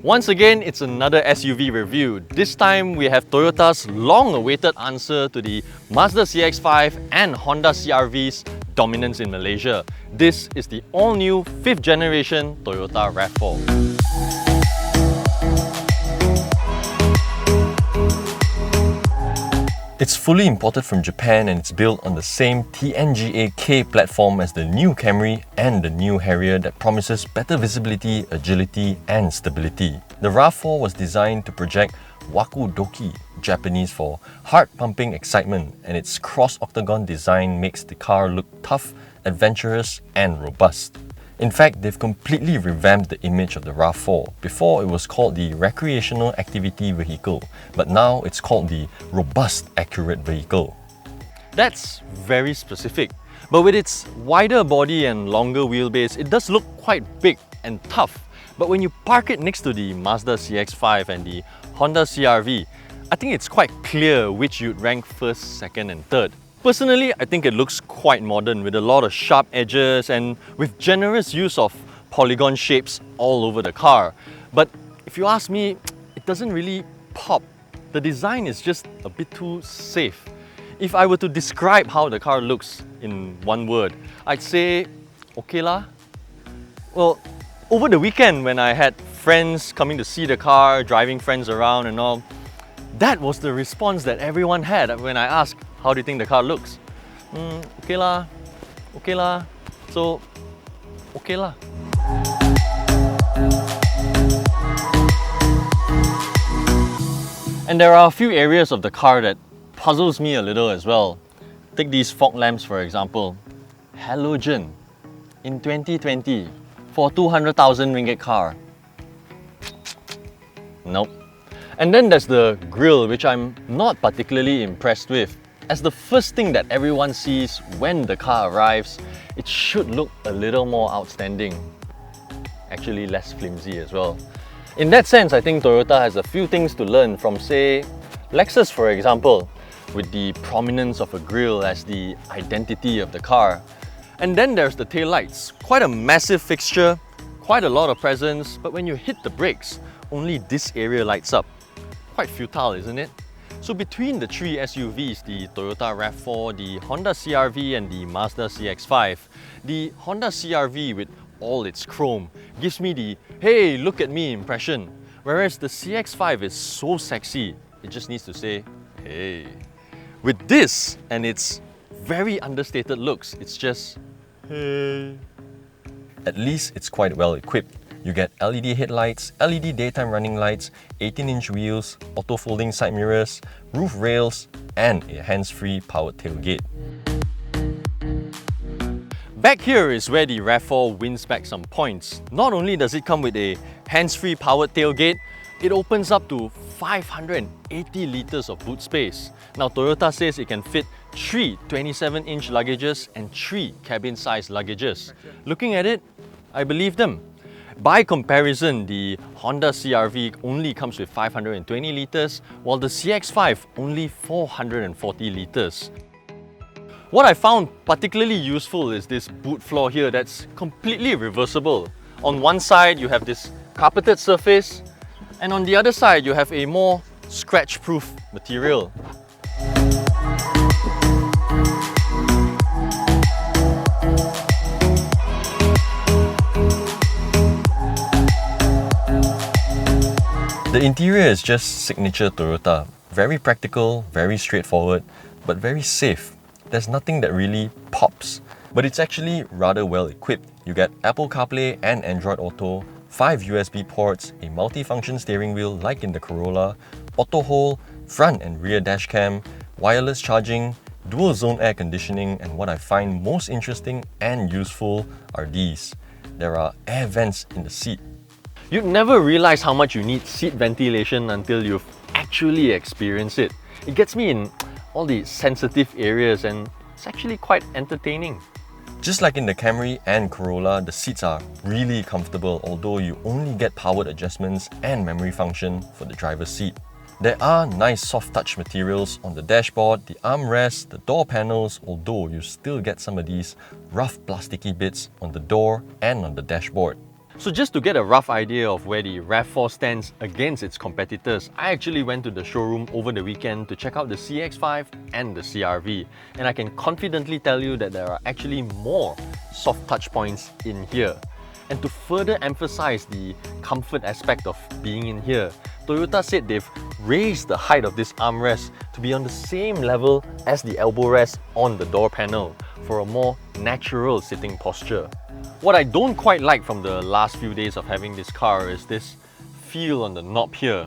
Once again, it's another SUV review. This time we have Toyota's long-awaited answer to the Mazda CX-5 and Honda CR-V's dominance in Malaysia. This is the all-new 5th generation Toyota RAV4. It's fully imported from Japan and it's built on the same tnga K platform as the new Camry and the new Harrier that promises better visibility, agility and stability. The RAV4 was designed to project wakudoki, Japanese for heart-pumping excitement, and its cross-octagon design makes the car look tough, adventurous and robust. In fact, they've completely revamped the image of the RAV4. Before it was called the Recreational Activity Vehicle, but now it's called the Robust Accurate Vehicle. That's very specific, but with its wider body and longer wheelbase, it does look quite big and tough. But when you park it next to the Mazda CX-5 and the Honda CR-V, I think it's quite clear which you'd rank first, second and third. Personally, I think it looks quite modern with a lot of sharp edges and with generous use of polygon shapes all over the car. But if you ask me, it doesn't really pop. The design is just a bit too safe. If I were to describe how the car looks in one word, I'd say, okay lah. Well, over the weekend when I had friends coming to see the car, driving friends around and all, that was the response that everyone had when I asked, how do you think the car looks? Okay lah, okay lah, so okay lah. And there are a few areas of the car that puzzles me a little as well. Take these fog lamps for example. Halogen in 2020 for a 200,000 ringgit car. Nope. And then there's the grille, which I'm not particularly impressed with. As the first thing that everyone sees when the car arrives, it should look a little more outstanding. Actually less flimsy as well. In that sense, I think Toyota has a few things to learn from, say, Lexus for example, with the prominence of a grille as the identity of the car. And then there's the taillights. Quite a massive fixture, quite a lot of presence, but when you hit the brakes, only this area lights up. Quite futile, isn't it? So between the three SUVs, the Toyota RAV4, the Honda CR-V and the Mazda CX-5, the Honda CR-V with all its chrome gives me the "hey, look at me" impression, whereas the CX-5 is so sexy, it just needs to say hey. With this and its very understated looks, it's just hey. At least it's quite well equipped. You get LED headlights, LED daytime running lights, 18-inch wheels, auto-folding side mirrors, roof rails, and a hands-free powered tailgate. Back here is where the RAV4 wins back some points. Not only does it come with a hands-free powered tailgate, it opens up to 580 litres of boot space. Now Toyota says it can fit 3 27-inch luggages and 3 cabin-sized luggages. Looking at it, I believe them. By comparison, the Honda CR-V only comes with 520 litres, while the CX-5 only 440 litres. What I found particularly useful is this boot floor here that's completely reversible. On one side you have this carpeted surface, and on the other side you have a more scratch-proof material. The interior is just signature Toyota. Very practical, very straightforward, but very safe. There's nothing that really pops, but it's actually rather well equipped. You get Apple CarPlay and Android Auto, 5 USB ports, a multi-function steering wheel like in the Corolla, auto hold, front and rear dash cam, wireless charging, dual zone air conditioning, and what I find most interesting and useful are these. There are air vents in the seat. You'd never realize how much you need seat ventilation until you've actually experienced it. It gets me in all the sensitive areas and it's actually quite entertaining. Just like in the Camry and Corolla, the seats are really comfortable, although you only get powered adjustments and memory function for the driver's seat. There are nice soft touch materials on the dashboard, the armrests, the door panels, although you still get some of these rough plasticky bits on the door and on the dashboard. So just to get a rough idea of where the RAV4 stands against its competitors, I actually went to the showroom over the weekend to check out the CX-5 and the CR-V, and I can confidently tell you that there are actually more soft touch points in here. And to further emphasize the comfort aspect of being in here, Toyota said they've raised the height of this armrest to be on the same level as the elbow rest on the door panel for a more natural sitting posture. What I don't quite like from the last few days of having this car is this feel on the knob here.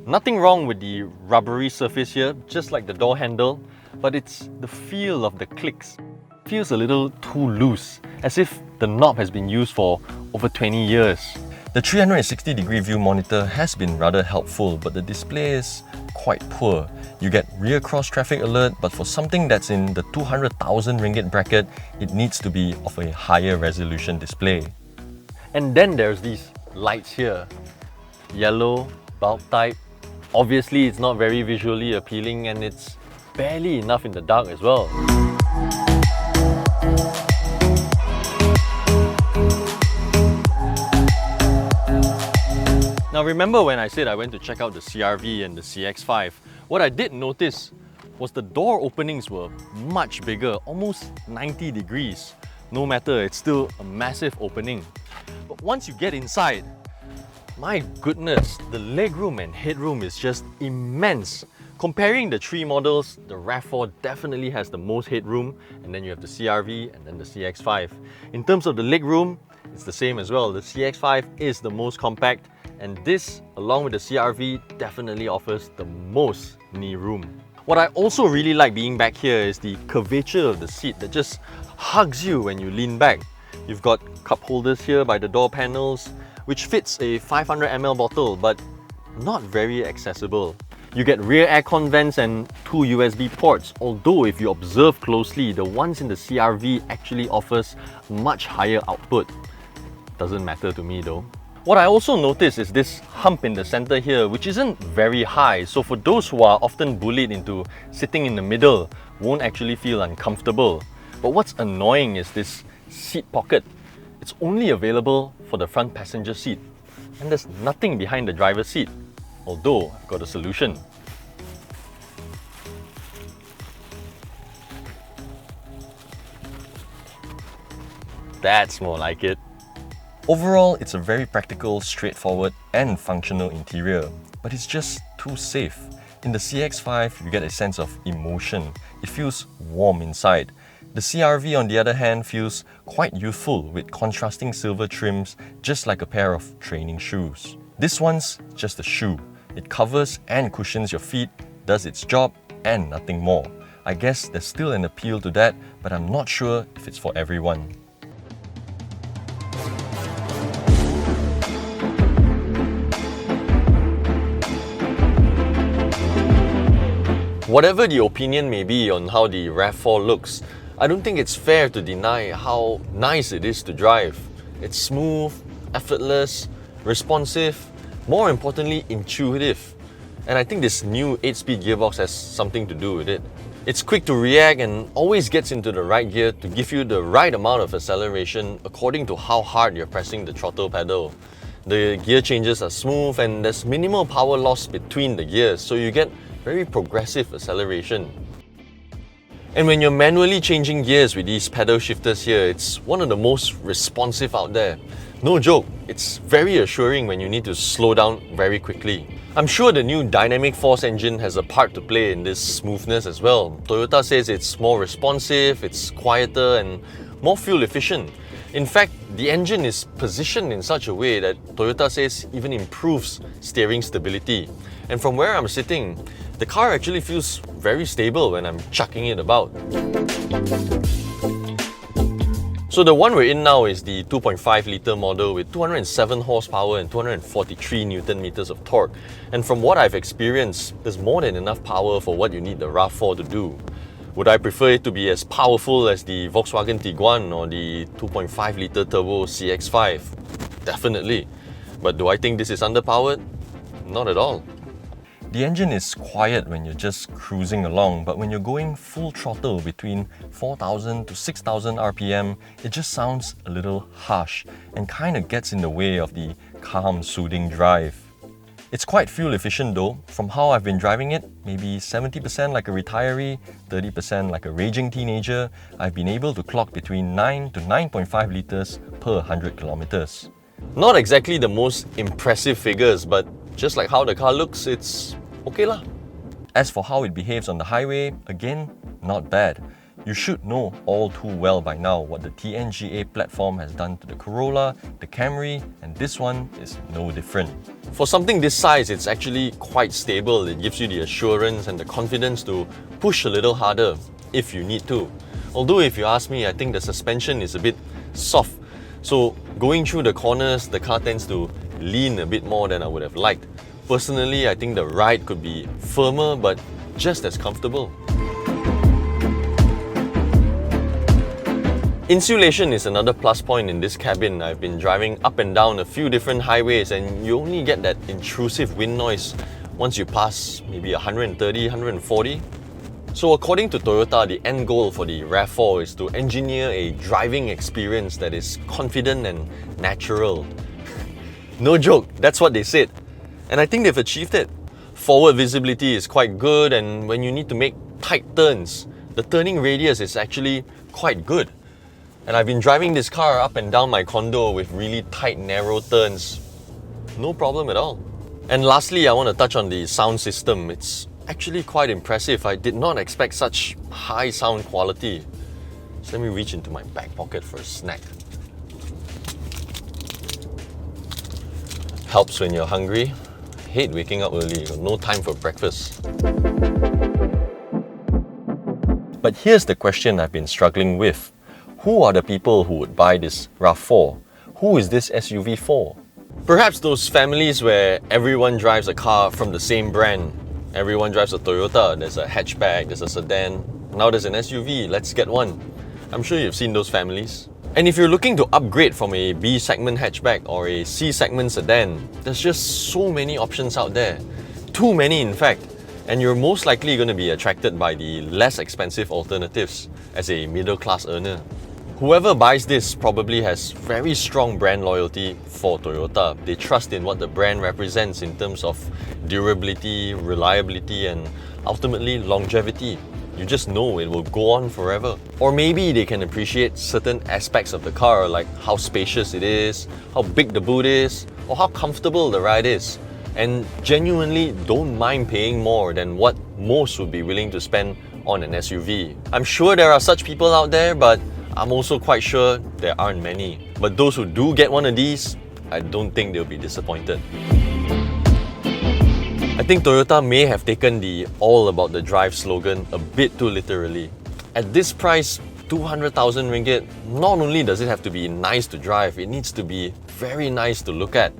Nothing wrong with the rubbery surface here, just like the door handle, but it's the feel of the clicks. It feels a little too loose, as if the knob has been used for over 20 years. The 360-degree view monitor has been rather helpful, but the display is quite poor. You get rear cross traffic alert, but for something that's in the 200,000 ringgit bracket, it needs to be of a higher resolution display. And then there's these lights here. Yellow, bulb type. Obviously it's not very visually appealing, and it's barely enough in the dark as well. Now remember when I said I went to check out the CR-V and the CX-5, what I did notice was the door openings were much bigger, almost 90 degrees. No matter, it's still a massive opening. But once you get inside, my goodness, the legroom and headroom is just immense. Comparing the three models, the RAV4 definitely has the most headroom, and then you have the CR-V and then the CX-5. In terms of the legroom, it's the same as well. The CX-5 is the most compact, and this, along with the CR-V, definitely offers the most knee room. What I also really like being back here is the curvature of the seat that just hugs you when you lean back. You've got cup holders here by the door panels, which fits a 500 ml bottle, but not very accessible. You get rear aircon vents and two USB ports, although if you observe closely, the ones in the CR-V actually offers much higher output. Doesn't matter to me though. What I also noticed is this hump in the center here, which isn't very high, so for those who are often bullied into sitting in the middle, won't actually feel uncomfortable. But what's annoying is this seat pocket. It's only available for the front passenger seat, and there's nothing behind the driver's seat, although I've got a solution. That's more like it. Overall, it's a very practical, straightforward and functional interior, but it's just too safe. In the CX-5, you get a sense of emotion. It feels warm inside. The CR-V, on the other hand, feels quite youthful with contrasting silver trims, just like a pair of training shoes. This one's just a shoe. It covers and cushions your feet, does its job, and nothing more. I guess there's still an appeal to that, but I'm not sure if it's for everyone. Whatever the opinion may be on how the RAV4 looks, I don't think it's fair to deny how nice it is to drive. It's smooth, effortless, responsive, more importantly intuitive. And I think this new 8-speed gearbox has something to do with it. It's quick to react and always gets into the right gear to give you the right amount of acceleration according to how hard you're pressing the throttle pedal. The gear changes are smooth and there's minimal power loss between the gears, so you get very progressive acceleration. And when you're manually changing gears with these pedal shifters here, it's one of the most responsive out there. No joke, it's very assuring when you need to slow down very quickly. I'm sure the new dynamic force engine has a part to play in this smoothness as well. Toyota says it's more responsive, it's quieter and more fuel efficient. In fact, the engine is positioned in such a way that Toyota says even improves steering stability. And from where I'm sitting, the car actually feels very stable when I'm chucking it about. So the one we're in now is the 2.5 litre model with 207 horsepower and 243 Newton meters of torque. And from what I've experienced, there's more than enough power for what you need the RAV4 to do. Would I prefer it to be as powerful as the Volkswagen Tiguan or the 2.5 litre turbo CX-5? Definitely. But do I think this is underpowered? Not at all. The engine is quiet when you're just cruising along, but when you're going full throttle between 4,000 to 6,000 RPM, it just sounds a little harsh and kind of gets in the way of the calm, soothing drive. It's quite fuel efficient though. From how I've been driving it, maybe 70% like a retiree, 30% like a raging teenager, I've been able to clock between 9 to 9.5 litres per 100 kilometers. Not exactly the most impressive figures, but just like how the car looks, it's okay lah. As for how it behaves on the highway, again, not bad. You should know all too well by now what the tnga platform has done to the Corolla, the Camry, and this one is no different. For something this size, it's actually quite stable. It gives you the assurance and the confidence to push a little harder if you need to. Although if you ask me, I think the suspension is a bit soft. So going through the corners, the car tends to lean a bit more than I would have liked. Personally, I think the ride could be firmer but just as comfortable. Insulation is another plus point in this cabin. I've been driving up and down a few different highways and you only get that intrusive wind noise once you pass maybe 130, 140. So according to Toyota, the end goal for the RAV4 is to engineer a driving experience that is confident and natural. No joke, that's what they said. And I think they've achieved it. Forward visibility is quite good, and when you need to make tight turns, the turning radius is actually quite good. And I've been driving this car up and down my condo with really tight, narrow turns. No problem at all. And lastly, I want to touch on the sound system. It's actually quite impressive. I did not expect such high sound quality. So let me reach into my back pocket for a snack. Helps when you're hungry. Hate waking up early, got no time for breakfast. But here's the question I've been struggling with. Who are the people who would buy this RAV4? Who is this SUV for? Perhaps those families where everyone drives a car from the same brand. Everyone drives a Toyota, there's a hatchback, there's a sedan. Now there's an SUV, let's get one. I'm sure you've seen those families. And if you're looking to upgrade from a B segment hatchback or a C segment sedan, there's just so many options out there. Too many in fact. And you're most likely going to be attracted by the less expensive alternatives as a middle class earner. Whoever buys this probably has very strong brand loyalty for Toyota. They trust in what the brand represents in terms of durability, reliability, and ultimately longevity. You just know it will go on forever. Or maybe they can appreciate certain aspects of the car, like how spacious it is, how big the boot is, or how comfortable the ride is, and genuinely don't mind paying more than what most would be willing to spend on an SUV. I'm sure there are such people out there, but I'm also quite sure there aren't many. But those who do get one of these, I don't think they'll be disappointed. I think Toyota may have taken the all about the drive slogan a bit too literally. At this price, 200,000 ringgit, not only does it have to be nice to drive, it needs to be very nice to look at.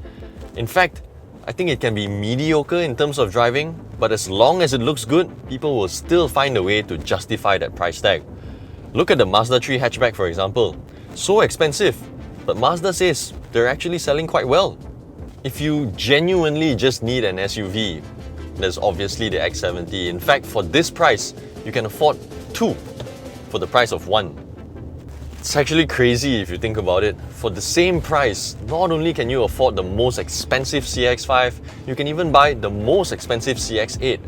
In fact, I think it can be mediocre in terms of driving, but as long as it looks good, people will still find a way to justify that price tag. Look at the Mazda 3 hatchback for example. So expensive, but Mazda says they're actually selling quite well. If you genuinely just need an SUV, there's obviously the X70. In fact, for this price, you can afford two for the price of one. It's actually crazy if you think about it. For the same price, not only can you afford the most expensive CX-5, you can even buy the most expensive CX-8.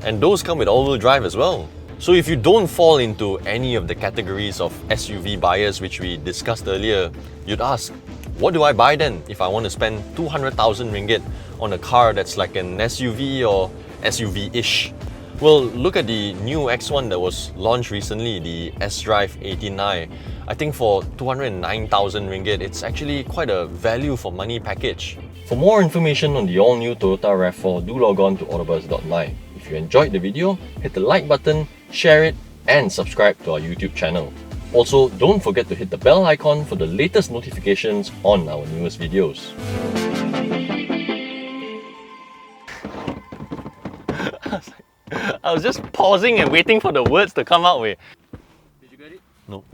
And those come with all-wheel drive as well. So if you don't fall into any of the categories of SUV buyers which we discussed earlier, you'd ask, what do I buy then if I want to spend 200,000 ringgit on a car that's like an SUV or SUV-ish? Well, look at the new X1 that was launched recently, the S-Drive 18i. I think for 209,000 ringgit, it's actually quite a value for money package. For more information on the all-new Toyota RAV4, do log on to AutoBuzz.my. If you enjoyed the video, hit the like button, share it, and subscribe to our YouTube channel. Also, don't forget to hit the bell icon for the latest notifications on our newest videos. I was just pausing and waiting for the words to come out. Did you get it? No.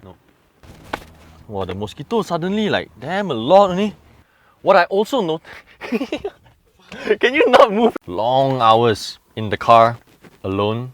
No. Wow, the mosquitoes suddenly like damn a lot only. What I also noticed Can you not move? Long hours in the car, alone,